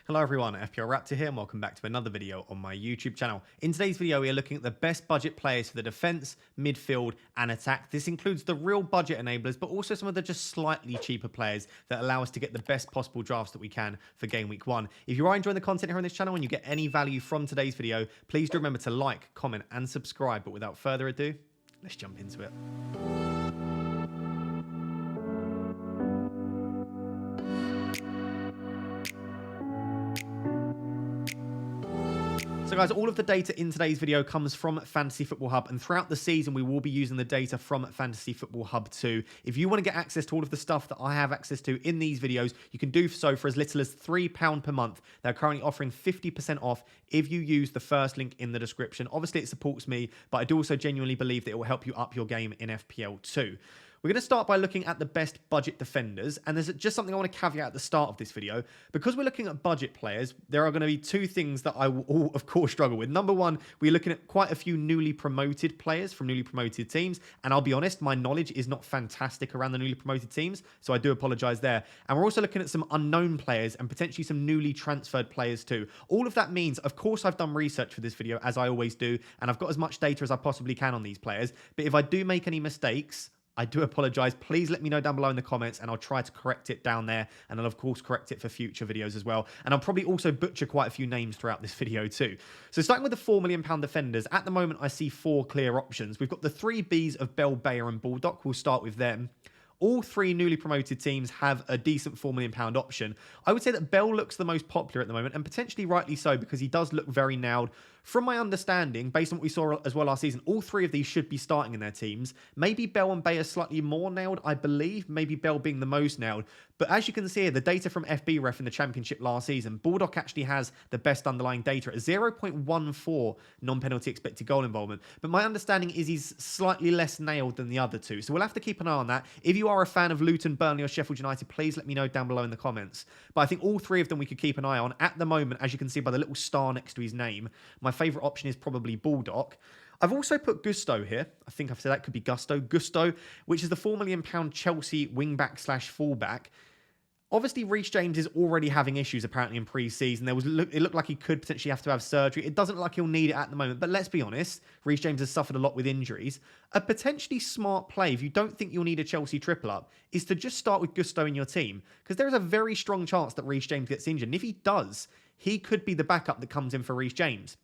Hello everyone, FPL Raptor here and welcome back to another video on my YouTube channel. In today's video we are looking at the best budget players for the defense, midfield and attack. This includes the real budget enablers but also some of the just slightly cheaper players that allow us to get the best possible drafts that we can for game week 1. If you are enjoying the content here on this channel and you get any value from today's video, please do remember to like, comment and subscribe. But without further ado, let's jump into it. So guys, all of the data in today's video comes from Fantasy Football Hub, and throughout the season we will be using the data from Fantasy Football Hub too. If you want to get access to all of the stuff that I have access to in these videos, you can do so for as little as £3 per month. They're currently offering 50% off if you use the first link in the description. Obviously it supports me, but I do also genuinely believe that it will help you up your game in FPL too. We're going to start by looking at the best budget defenders, and there's just something I want to caveat at the start of this video. Because we're looking at budget players, there are going to be two things that I will, of course, struggle with. Number one, we're looking at quite a few newly promoted players from newly promoted teams, and I'll be honest, my knowledge is not fantastic around the newly promoted teams, so I do apologise there. And we're also looking at some unknown players and potentially some newly transferred players too. All of that means, of course, I've done research for this video, as I always do, and I've got as much data as I possibly can on these players, but if I do make any mistakes, I do apologise. Please let me know down below in the comments and I'll try to correct it down there. And I'll, of course, correct it for future videos as well. And I'll probably also butcher quite a few names throughout this video too. So starting with the £4 million defenders, at the moment I see four clear options. We've got the three Bs of Bell, Bayer and Baldock. We'll start with them. All three newly promoted teams have a decent £4 million option. I would say that Bell looks the most popular at the moment, and potentially rightly so, because he does look very nailed. From my understanding, based on what we saw as well last season, all three of these should be starting in their teams. Maybe Bell and Bayer slightly more nailed, I believe. Maybe Bell being the most nailed. But as you can see here, the data from FB Ref in the Championship last season, Baldock actually has the best underlying data at 0.14 non-penalty expected goal involvement. But my understanding is he's slightly less nailed than the other two. So we'll have to keep an eye on that. If you are a fan of Luton, Burnley or Sheffield United, please let me know down below in the comments. But I think all three of them we could keep an eye on. At the moment, as you can see by the little star next to his name, my favourite option is probably Baldock. I've also put Gusto here. I think I've said that could be Gusto, which is the £4 million Chelsea wingback / fullback. Obviously, Reece James is already having issues apparently in pre-season. It looked like he could potentially have to have surgery. It doesn't look like he'll need it at the moment. But let's be honest, Reece James has suffered a lot with injuries. A potentially smart play, if you don't think you'll need a Chelsea triple up, is to just start with Gusto in your team. Because there is a very strong chance that Reece James gets injured. And if he does, he could be the backup that comes in for Reece James.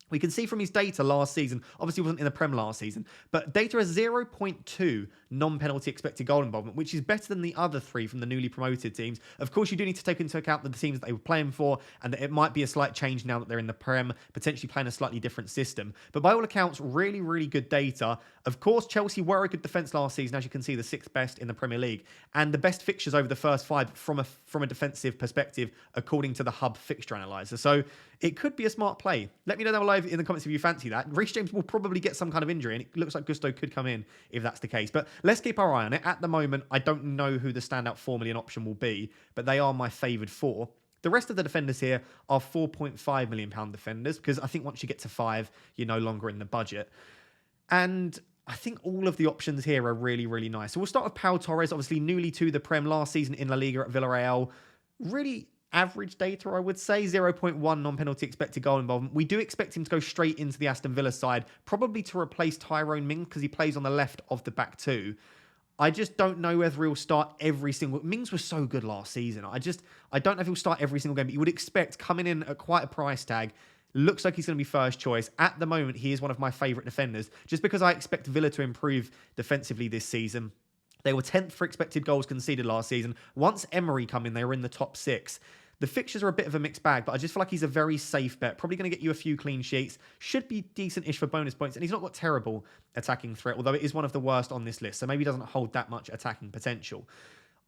We can see from his data last season, obviously he wasn't in the Prem last season, but data is 0.2 non-penalty expected goal involvement, which is better than the other three from the newly promoted teams. Of course, you do need to take into account the teams that they were playing for, and that it might be a slight change now that they're in the Prem, potentially playing a slightly different system. But by all accounts, really, really good data. Of course, Chelsea were a good defence last season, as you can see, the 6th best in the Premier League, and the best fixtures over the first 5 from a defensive perspective, according to the Hub fixture analyzer. So it could be a smart play. Let me know down below in the comments if you fancy that. Reece James will probably get some kind of injury, and it looks like Gusto could come in if that's the case. But let's keep our eye on it. At the moment, I don't know who the standout £4 million option will be, but they are my favoured four. The rest of the defenders here are £4.5 million defenders, because I think once you get to 5, you're no longer in the budget. And I think all of the options here are really, really nice. So we'll start with Pau Torres, obviously newly to the Prem last season in La Liga at Villarreal. Really average data, I would say. 0.1 non-penalty expected goal involvement. We do expect him to go straight into the Aston Villa side, probably to replace Tyrone Mings, because he plays on the left of the back two. I just don't know whether he'll start every single... Mings was so good last season. I don't know if he'll start every single game, but you would expect coming in at quite a price tag. Looks like he's going to be first choice. At the moment, he is one of my favourite defenders, just because I expect Villa to improve defensively this season. They were 10th for expected goals conceded last season. Once Emery come in, they were in the top 6. The fixtures are a bit of a mixed bag, but I just feel like he's a very safe bet. Probably going to get you a few clean sheets. Should be decent-ish for bonus points, and he's not got terrible attacking threat, although it is one of the worst on this list, so maybe he doesn't hold that much attacking potential.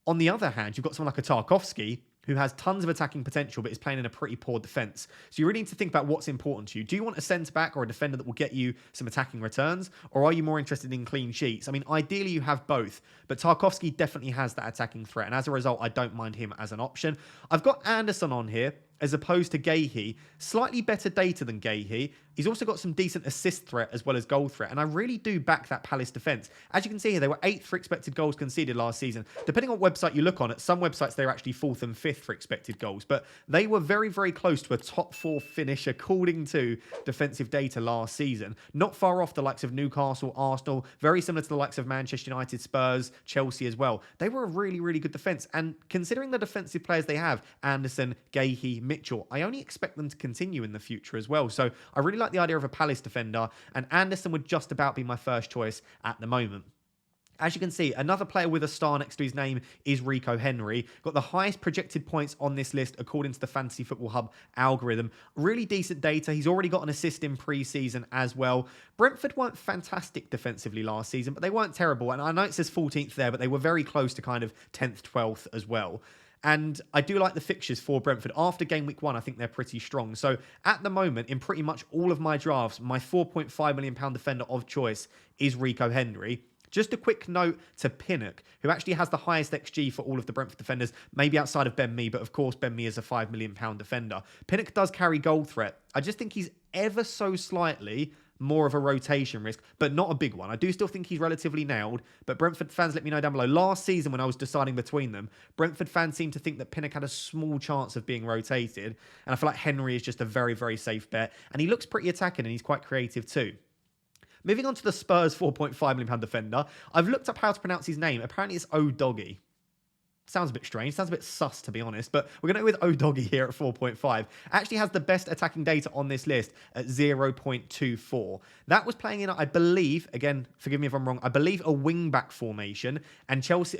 On the other hand, you've got someone like a Tarkowski, who has tons of attacking potential but is playing in a pretty poor defence. So you really need to think about what's important to you. Do you want a centre-back or a defender that will get you some attacking returns? Or are you more interested in clean sheets? I mean, ideally you have both, but Tarkowski definitely has that attacking threat. And as a result, I don't mind him as an option. I've got Anderson on here. as opposed to Gahey. Slightly better data than Gahey. He's also got some decent assist threat as well as goal threat. And I really do back that Palace defence. As you can see here, they were 8th for expected goals conceded last season. Depending on what website you look on, at some websites they're actually 4th and 5th for expected goals. But they were very, very close to a top 4 finish according to defensive data last season. Not far off the likes of Newcastle, Arsenal, very similar to the likes of Manchester United, Spurs, Chelsea as well. They were a really, really good defence. And considering the defensive players they have, Anderson, Gahey, Mitchell, I only expect them to continue in the future as well. So I really like the idea of a Palace defender, and Anderson would just about be my first choice at the moment. As you can see, another player with a star next to his name is Rico Henry. Got the highest projected points on this list according to the Fantasy Football Hub algorithm. Really decent data. He's already got an assist in pre-season as well. Brentford weren't fantastic defensively last season, but they weren't terrible. And I know it says 14th there, but they were very close to kind of 10th, 12th as well. And I do like the fixtures for Brentford. After game week 1, I think they're pretty strong. So at the moment, in pretty much all of my drafts, my £4.5 million defender of choice is Rico Henry. Just a quick note to Pinnock, who actually has the highest XG for all of the Brentford defenders, maybe outside of Ben Mee, but of course Ben Mee is a £5 million defender. Pinnock does carry goal threat. I just think he's ever so slightly more of a rotation risk, but not a big one. I do still think he's relatively nailed, but Brentford fans, let me know down below. Last season, when I was deciding between them, Brentford fans seemed to think that Pinnock had a small chance of being rotated, and I feel like Henry is just a very, very safe bet, and he looks pretty attacking, and he's quite creative too. Moving on to the Spurs £4.5 million defender, I've looked up how to pronounce his name. Apparently it's O'Doggy. Sounds a bit strange. Sounds a bit sus, to be honest. But we're going to go with O'Doggy here at 4.5. Actually has the best attacking data on this list at 0.24. That was playing in, I believe, again, forgive me if I'm wrong, I believe a wing-back formation. And Chelsea,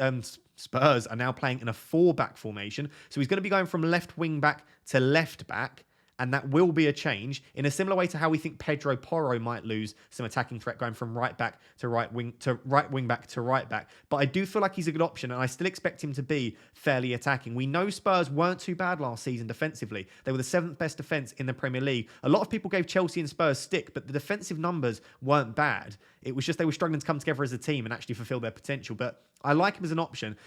Spurs are now playing in a 4-back formation. So he's going to be going from left wing-back to left-back. And that will be a change in a similar way to how we think Pedro Porro might lose some attacking threat going from right back to right wing back to right back. But I do feel like he's a good option, and I still expect him to be fairly attacking. We know Spurs weren't too bad last season defensively. They were the 7th best defence in the Premier League. A lot of people gave Chelsea and Spurs stick, but the defensive numbers weren't bad. It was just they were struggling to come together as a team and actually fulfil their potential. But I like him as an option.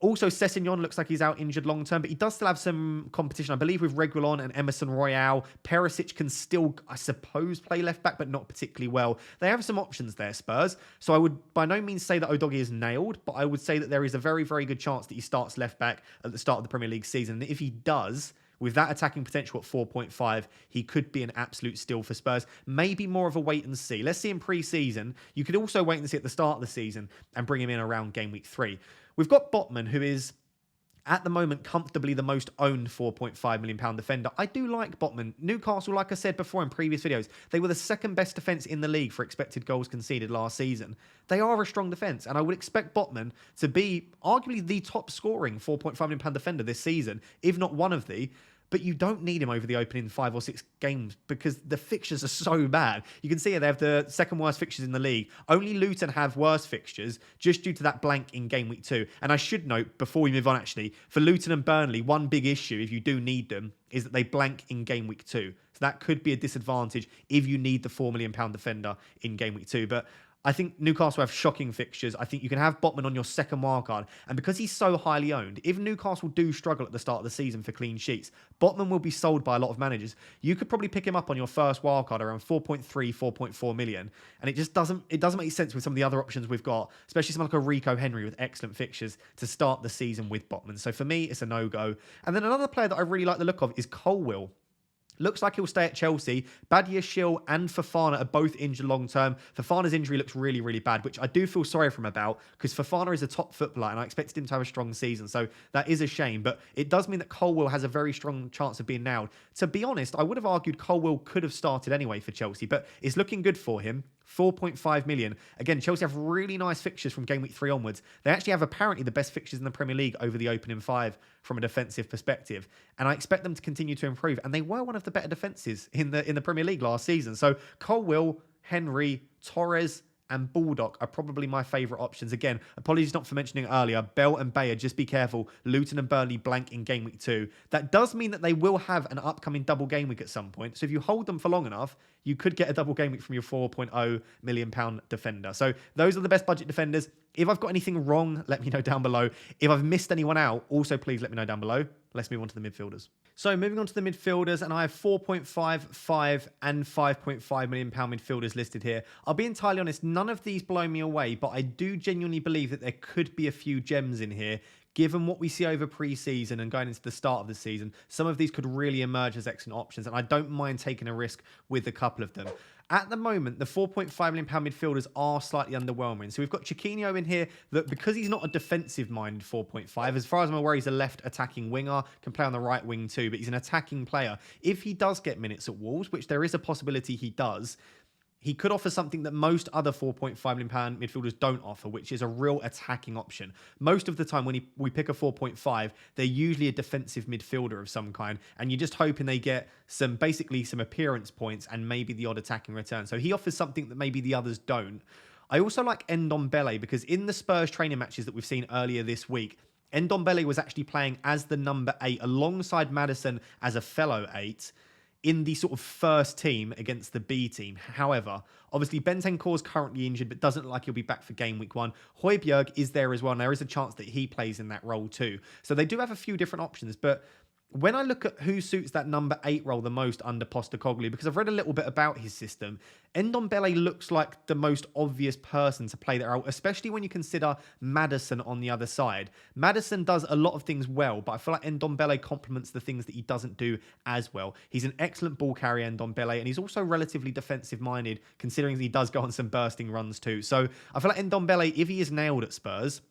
Also, Sessegnon looks like he's out injured long term, but he does still have some competition. I believe with Reguilon and Emerson Royale. Perisic can still, I suppose, play left back, but not particularly well. They have some options there, Spurs. So I would by no means say that O'Doggy is nailed, but I would say that there is a very, very good chance that he starts left back at the start of the Premier League season. And if he does, with that attacking potential at 4.5, he could be an absolute steal for Spurs. Maybe more of a wait and see. Let's see in pre-season. You could also wait and see at the start of the season and bring him in around game week 3. We've got Botman, who is, at the moment, comfortably the most owned £4.5 million defender. I do like Botman. Newcastle, like I said before in previous videos, they were the 2nd best defence in the league for expected goals conceded last season. They are a strong defence, and I would expect Botman to be arguably the top scoring £4.5 million defender this season, if not one of the. But you don't need him over the opening 5 or 6 games because the fixtures are so bad. You can see here they have the 2nd worst fixtures in the league. Only Luton have worse fixtures just due to that blank in game week 2. And I should note, before we move on actually, for Luton and Burnley, one big issue, if you do need them, is that they blank in game week 2. So that could be a disadvantage if you need the £4 million defender in game week 2. But I think Newcastle have shocking fixtures. I think you can have Botman on your 2nd wildcard. And because he's so highly owned, if Newcastle do struggle at the start of the season for clean sheets, Botman will be sold by a lot of managers. You could probably pick him up on your 1st wildcard around 4.3, 4.4 million. And it just doesn't make sense with some of the other options we've got, especially someone like a Rico Henry with excellent fixtures to start the season with Botman. So for me, it's a no-go. And then another player that I really like the look of is Colwill. Looks like he'll stay at Chelsea. Badiashile and Fofana are both injured long term. Fofana's injury looks really, really bad, which I do feel sorry for him about because Fofana is a top footballer and I expected him to have a strong season. So that is a shame, but it does mean that Colwill has a very strong chance of being nailed. To be honest, I would have argued Colwill could have started anyway for Chelsea, but it's looking good for him. 4.5 million. Again, Chelsea have really nice fixtures from game week 3 onwards. They actually have apparently the best fixtures in the Premier League over the opening 5 from a defensive perspective. And I expect them to continue to improve. And they were one of the better defences in the Premier League last season. So Colwill, Henry, Torres, and Baldock are probably my favourite options. Again, apologies not for mentioning it earlier. Bell and Bayer, just be careful. Luton and Burnley blank in game week 2. That does mean that they will have an upcoming double game week at some point. So if you hold them for long enough, you could get a double game week from your £4.0 million defender. So those are the best budget defenders. If I've got anything wrong, let me know down below. If I've missed anyone out, also please let me know down below. Let's move on to the midfielders. So moving on to the midfielders, and I have 4.55 and 5.5 million pound midfielders listed here. I'll be entirely honest, none of these blow me away, but I do genuinely believe that there could be a few gems in here. Given what we see over pre-season and going into the start of the season, some of these could really emerge as excellent options, and I don't mind taking a risk with a couple of them. At the moment, the 4.5 million pound midfielders are slightly underwhelming. So we've got Chiquinho in here that, because he's not a defensive-minded 4.5, as far as I'm aware, he's a left attacking winger, can play on the right wing too, but he's an attacking player. If he does get minutes at Wolves, which there is a possibility he does, he could offer something that most other 4.5 million pound midfielders don't offer, which is a real attacking option. Most of the time when we pick a 4.5, they're usually a defensive midfielder of some kind, and you're just hoping they get basically some appearance points and maybe the odd attacking return. So he offers something that maybe the others don't. I also like Ndombele because in the Spurs training matches that we've seen earlier this week, Ndombele was actually playing as the number 8 alongside Maddison as a fellow 8. In the sort of first team against the B team. However, obviously Bentancur is currently injured, but doesn't look like he'll be back for game week 1. Højbjerg is there as well, and there is a chance that he plays in that role too. So they do have a few different options, but when I look at who suits that number 8 role the most under Postecoglou, because I've read a little bit about his system, Ndombele looks like the most obvious person to play that role, especially when you consider Maddison on the other side. Maddison does a lot of things well, but I feel like Ndombele complements the things that he doesn't do as well. He's an excellent ball carrier, Ndombele, and he's also relatively defensive-minded, considering he does go on some bursting runs too. So I feel like Ndombele, if he is nailed at Spurs,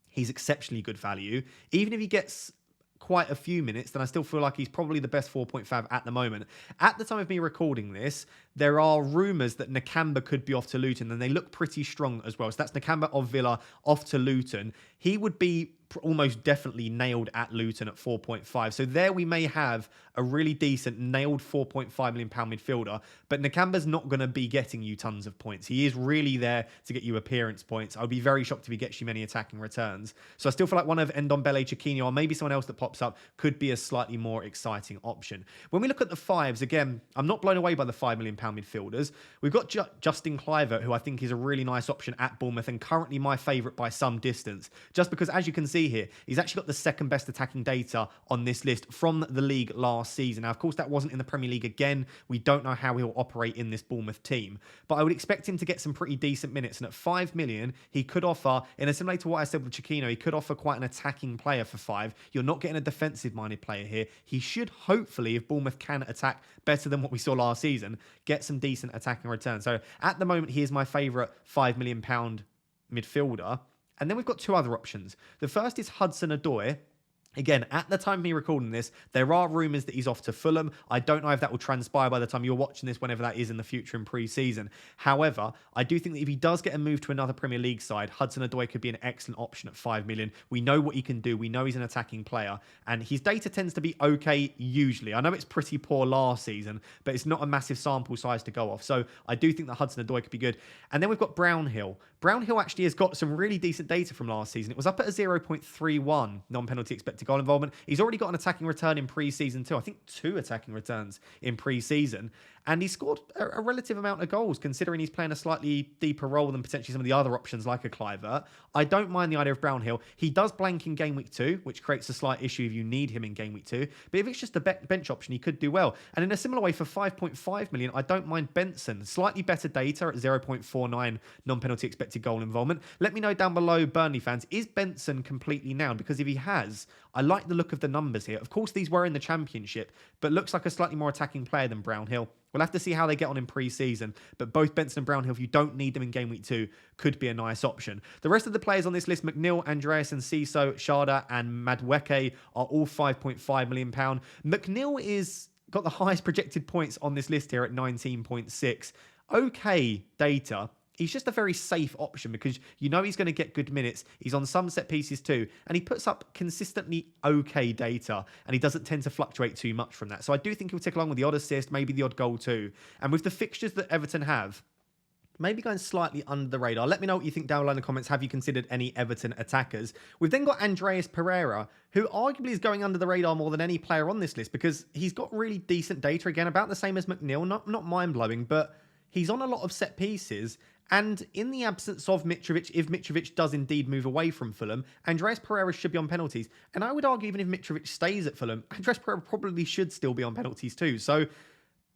he's exceptionally good value. Even if he gets quite a few minutes, then I still feel like he's probably the best 4.5 at the moment. At the time of me recording this, there are rumours that Nakamba could be off to Luton, and they look pretty strong as well. So that's Nakamba of Villa off to Luton. He would be almost definitely nailed at Luton at 4.5. So there we may have a really decent nailed 4.5 million pound midfielder, but Nakamba's not going to be getting you tons of points. He is really there to get you appearance points. I would be very shocked if he gets you many attacking returns. So I still feel like one of Ndombele, Chiquinho, or maybe someone else that pops up could be a slightly more exciting option. When we look at the 5s, again, I'm not blown away by the 5 million pound midfielders. We've got Justin Kluivert, who I think is a really nice option at Bournemouth and currently my favourite by some distance, just because, as you can see here, he's actually got the second best attacking data on this list from the league last season. Now, of course, that wasn't in the Premier League again. We don't know how he'll operate in this Bournemouth team, but I would expect him to get some pretty decent minutes. And at 5 million, he could offer, in a similar to what I said with Chiquinho, he could offer quite an attacking player for 5. You're not getting a defensive-minded player here. He should, hopefully, if Bournemouth can attack better than what we saw last season, get some decent attacking returns. So at the moment, he is my favourite 5 million pound midfielder. And then we've got two other options. The first is Hudson-Odoi. Again, at the time of me recording this, there are rumours that he's off to Fulham. I don't know if that will transpire by the time you're watching this, whenever that is in the future in pre-season. However, I do think that if he does get a move to another Premier League side, Hudson-Odoi could be an excellent option at 5 million. We know what he can do. We know he's an attacking player. And his data tends to be okay usually. I know it's pretty poor last season, but it's not a massive sample size to go off. So I do think that Hudson-Odoi could be good. And then we've got Brownhill. Brownhill actually has got some really decent data from last season. It was up at a 0.31 non-penalty expected goal involvement. He's already got an attacking return in pre-season too. I think 2 attacking returns in pre-season. And he scored a relative amount of goals, considering he's playing a slightly deeper role than potentially some of the other options like a Kluivert. I don't mind the idea of Brownhill. He does blank in game week 2, which creates a slight issue if you need him in game week 2. But if it's just a bench option, he could do well. And in a similar way, for 5.5 million, I don't mind Benson. Slightly better data at 0.49 non-penalty expected goal involvement. Let me know down below, Burnley fans, is Benson completely nailed? Because if he has, I like the look of the numbers here. Of course, these were in the Championship, but looks like a slightly more attacking player than Brownhill. We'll have to see how they get on in pre-season, but both Benson and Brownhill, if you don't need them in game week 2, could be a nice option. The rest of the players on this list, McNeil, Andreas and Ciso, Sharda and Madueke, are all 5.5 million pound. McNeil is got the highest projected points on this list here at 19.6. Okay data. He's just a very safe option because you know he's going to get good minutes. He's on some set pieces too, and he puts up consistently okay data, and he doesn't tend to fluctuate too much from that. So I do think he'll tick along with the odd assist, maybe the odd goal too. And with the fixtures that Everton have, maybe going slightly under the radar. Let me know what you think down below in the comments. Have you considered any Everton attackers? We've then got Andreas Pereira, who arguably is going under the radar more than any player on this list because he's got really decent data. Again, about the same as McNeil. Not mind-blowing, but he's on a lot of set pieces. And in the absence of Mitrovic, if Mitrovic does indeed move away from Fulham, Andreas Pereira should be on penalties. And I would argue even if Mitrovic stays at Fulham, Andreas Pereira probably should still be on penalties too. So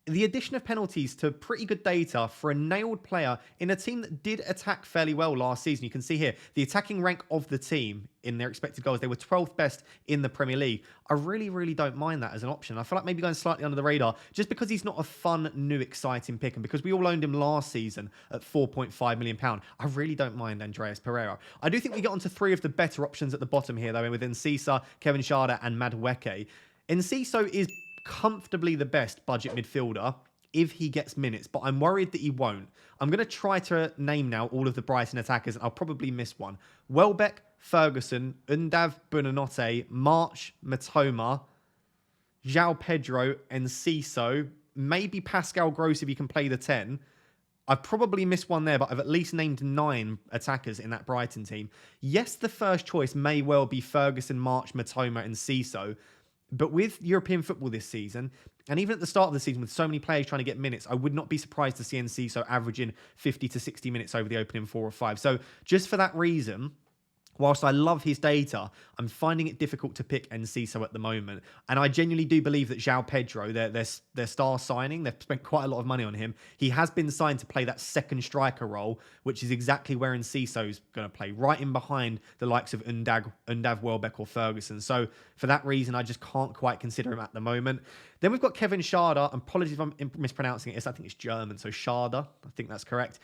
the addition of penalties to pretty good data for a nailed player in a team that did attack fairly well last season. You can see here, the attacking rank of the team in their expected goals, they were 12th best in the Premier League. I really, really don't mind that as an option. I feel like maybe going slightly under the radar, just because he's not a fun, new, exciting pick, and because we all owned him last season at £4.5 million, I really don't mind Andreas Pereira. I do think we get onto three of the better options at the bottom here, though, within Cesar, Kevin Schade, and Madueke. Enciso is comfortably the best budget midfielder if he gets minutes, but I'm worried that he won't. I'm going to try to name now all of the Brighton attackers, and I'll probably miss one. Welbeck, Ferguson, Undav, Buonanotte, March, Matoma, João Pedro, Enciso, maybe Pascal Gross if he can play the 10. I've probably missed one there, but I've at least named 9 attackers in that Brighton team. Yes, the first choice may well be Ferguson, March, Matoma, and Enciso. But with European football this season, and even at the start of the season with so many players trying to get minutes, I would not be surprised to see Enciso averaging 50 to 60 minutes over the opening 4 or 5. So just for that reason, whilst I love his data, I'm finding it difficult to pick Enciso at the moment. And I genuinely do believe that João Pedro, their star signing, they've spent quite a lot of money on him. He has been signed to play that second striker role, which is exactly where Enciso's going to play, right in behind the likes of Undav, Welbeck or Ferguson. So for that reason, I just can't quite consider him at the moment. Then we've got Kevin Schade. Apologies if I'm mispronouncing it. I think it's German, so Schade. I think that's correct.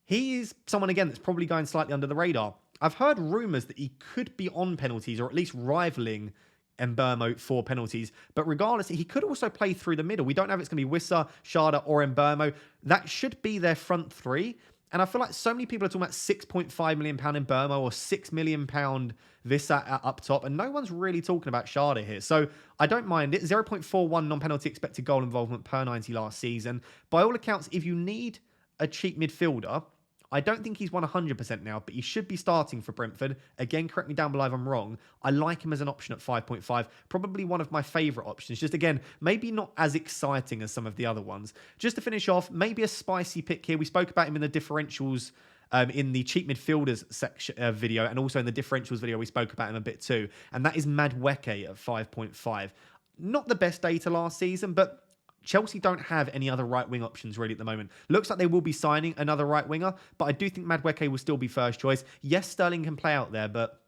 He is someone, again, that's probably going slightly under the radar. I've heard rumours that he could be on penalties, or at least rivaling Mbeumo for penalties. But regardless, he could also play through the middle. We don't know if it's going to be Wissa, Schade or Mbeumo. That should be their front three. And I feel like so many people are talking about £6.5 million Mbeumo or £6 million Wissa up top. And no one's really talking about Schade here. So I don't mind it. 0.41 non-penalty expected goal involvement per 90 last season. By all accounts, if you need a cheap midfielder, I don't think he's 100% now, but he should be starting for Brentford. Again, correct me down below if I'm wrong. I like him as an option at 5.5. Probably one of my favourite options. Just again, maybe not as exciting as some of the other ones. Just to finish off, maybe a spicy pick here. We spoke about him in the differentials in the cheap midfielders section video, and also in the differentials video we spoke about him a bit too. And that is Madueke at 5.5. Not the best data last season, but Chelsea don't have any other right-wing options really at the moment. Looks like they will be signing another right-winger, but I do think Madueke will still be first choice. Yes, Sterling can play out there, but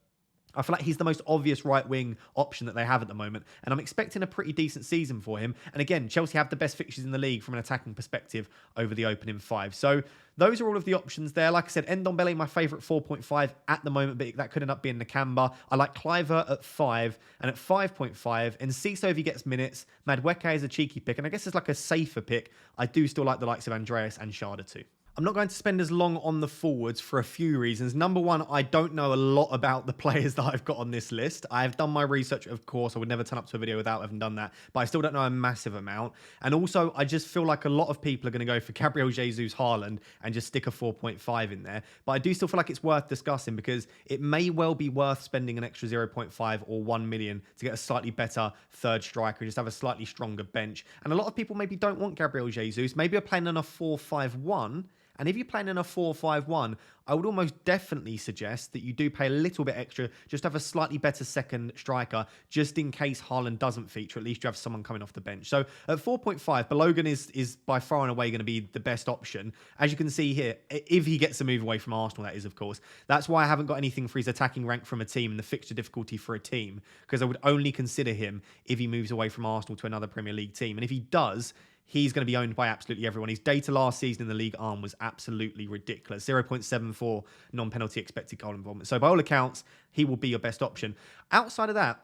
I feel like he's the most obvious right-wing option that they have at the moment. And I'm expecting a pretty decent season for him. And again, Chelsea have the best fixtures in the league from an attacking perspective over the opening 5. So those are all of the options there. Like I said, Ndombele, my favourite 4.5 at the moment, but that could end up being Nakamba. I like Cliver at 5 and at 5.5. And Enciso if he gets minutes. Madueke is a cheeky pick. And I guess it's like a safer pick. I do still like the likes of Andreas and Schade too. I'm not going to spend as long on the forwards for a few reasons. Number one, I don't know a lot about the players that I've got on this list. I've done my research, of course. I would never turn up to a video without having done that. But I still don't know a massive amount. And also, I just feel like a lot of people are going to go for Gabriel Jesus Haaland and just stick a 4.5 in there. But I do still feel like it's worth discussing because it may well be worth spending an extra 0.5 or 1 million to get a slightly better third striker, just have a slightly stronger bench. And a lot of people maybe don't want Gabriel Jesus. Maybe you're playing on a 4-5-1. And if you're playing in a 4-5-1, I would almost definitely suggest that you do pay a little bit extra, just have a slightly better second striker, just in case Haaland doesn't feature. At least you have someone coming off the bench. So at 4.5, Balogun is by far and away going to be the best option. As you can see here, if he gets a move away from Arsenal, that is, of course. That's why I haven't got anything for his attacking rank from a team and the fixture difficulty for a team, because I would only consider him if he moves away from Arsenal to another Premier League team. And if he does, he's going to be owned by absolutely everyone. His data last season in the League Arm was absolutely ridiculous. 0.74 non-penalty expected goal involvement. So by all accounts, he will be your best option. Outside of that,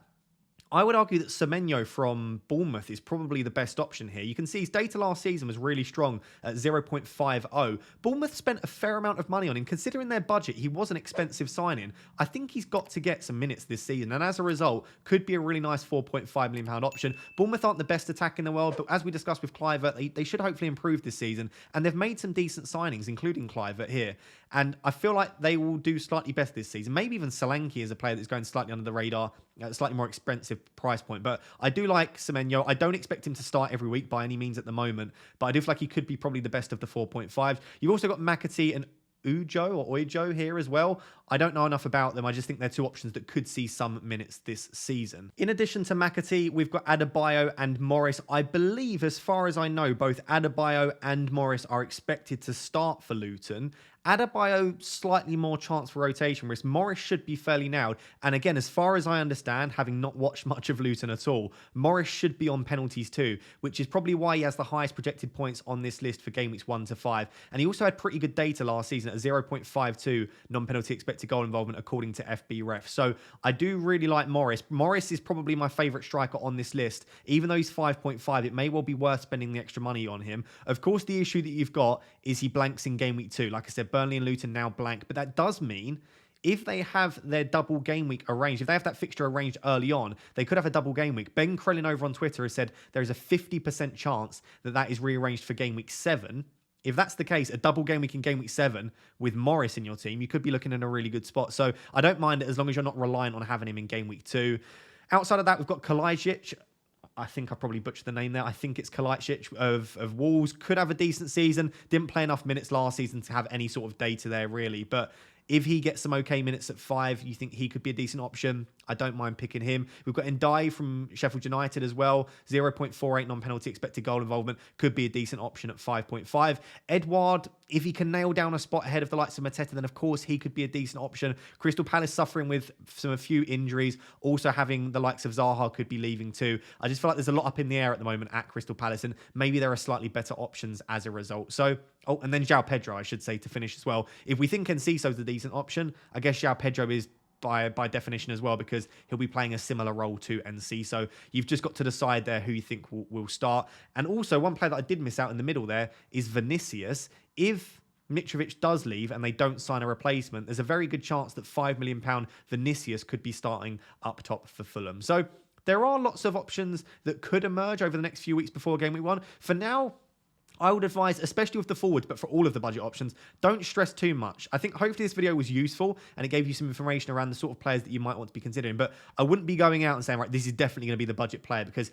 I would argue that Semenyo from Bournemouth is probably the best option here. You can see his data last season was really strong at 0.50. Bournemouth spent a fair amount of money on him. Considering their budget, he was an expensive signing. I think he's got to get some minutes this season, and as a result, could be a really nice £4.5 million option. Bournemouth aren't the best attack in the world, but as we discussed with Kluivert, they should hopefully improve this season, and they've made some decent signings, including Kluivert here. And I feel like they will do slightly best this season. Maybe even Solanke is a player that's going slightly under the radar at a slightly more expensive price point. But I do like Semenyo. I don't expect him to start every week by any means at the moment, but I do feel like he could be probably the best of the 4.5. You've also got McAtee and Ojo here as well. I don't know enough about them. I just think they're two options that could see some minutes this season. In addition to McAtee, we've got Adebayo and Morris. I believe, as far as I know, both Adebayo and Morris are expected to start for Luton. Adebayo, slightly more chance for rotation risk. Morris should be fairly nailed. And again, as far as I understand, having not watched much of Luton at all, Morris should be on penalties too, which is probably why he has the highest projected points on this list for game weeks 1 to 5. And he also had pretty good data last season at 0.52 non-penalty expected goal involvement according to FB Ref. So I do really like Morris. Morris is probably my favourite striker on this list. Even though he's 5.5, it may well be worth spending the extra money on him. Of course, the issue that you've got is he blanks in game week 2. Like I said, Burnley and Luton now blank, but that does mean if they have their double game week arranged, if they have that fixture arranged early on, they could have a double game week. Ben Crellin over on Twitter has said there is a 50% chance that that is rearranged for game week 7. If that's the case, a double game week in game week 7 with Morris in your team, you could be looking in a really good spot. So I don't mind it as long as you're not reliant on having him in game week 2. Outside of that, we've got Kalajdzic. I think I probably butchered the name there. I think it's Kalajdzic of Wolves. Could have a decent season. Didn't play enough minutes last season to have any sort of data there, really. But if he gets some okay minutes at 5, you think he could be a decent option? I don't mind picking him. We've got Ndiaye from Sheffield United as well. 0.48 non-penalty expected goal involvement. Could be a decent option at 5.5. Edouard, if he can nail down a spot ahead of the likes of Mateta, then of course he could be a decent option. Crystal Palace suffering with a few injuries. Also having the likes of Zaha could be leaving too. I just feel like there's a lot up in the air at the moment at Crystal Palace, and maybe there are slightly better options as a result. So, and then João Pedro, I should say, to finish as well. If we think Enciso's a decent option, I guess João Pedro is by definition as well, because he'll be playing a similar role to Enciso. You've just got to decide there who you think will start. And also, one player that I did miss out in the middle there is Vinicius. If Mitrovic does leave and they don't sign a replacement, there's a very good chance that £5 million Vinicius could be starting up top for Fulham. So there are lots of options that could emerge over the next few weeks before game week 1. For now, I would advise, especially with the forwards, but for all of the budget options, don't stress too much. I think hopefully this video was useful and it gave you some information around the sort of players that you might want to be considering. But I wouldn't be going out and saying, right, this is definitely going to be the budget player, because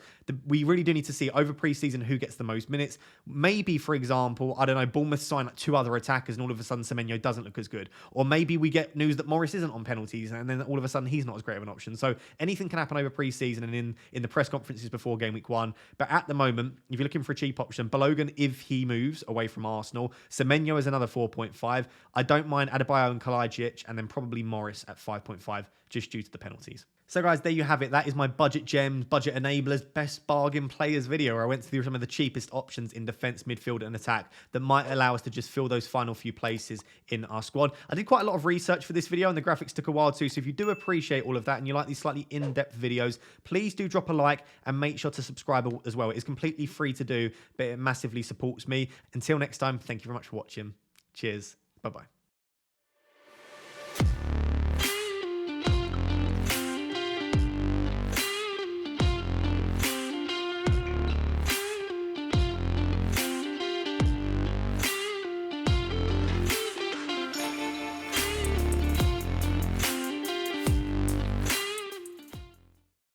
we really do need to see over pre-season who gets the most minutes. Maybe, for example, I don't know, Bournemouth sign like 2 other attackers and all of a sudden Semenyo doesn't look as good. Or maybe we get news that Morris isn't on penalties and then all of a sudden he's not as great of an option. So anything can happen over pre-season and in the press conferences before game week 1. But at the moment, if you're looking for a cheap option, Balogun, if he moves away from Arsenal. Semenyo is another 4.5. I don't mind Adebayo and Kalajdzic, and then probably Morris at 5.5, just due to the penalties. So guys, there you have it. That is my budget gems, budget enablers, best bargain players video, where I went through some of the cheapest options in defence, midfield and attack that might allow us to just fill those final few places in our squad. I did quite a lot of research for this video and the graphics took a while too, so if you do appreciate all of that and you like these slightly in-depth videos, please do drop a like and make sure to subscribe as well. It is completely free to do, but it massively supports me. Until next time, thank you very much for watching. Cheers. Bye-bye.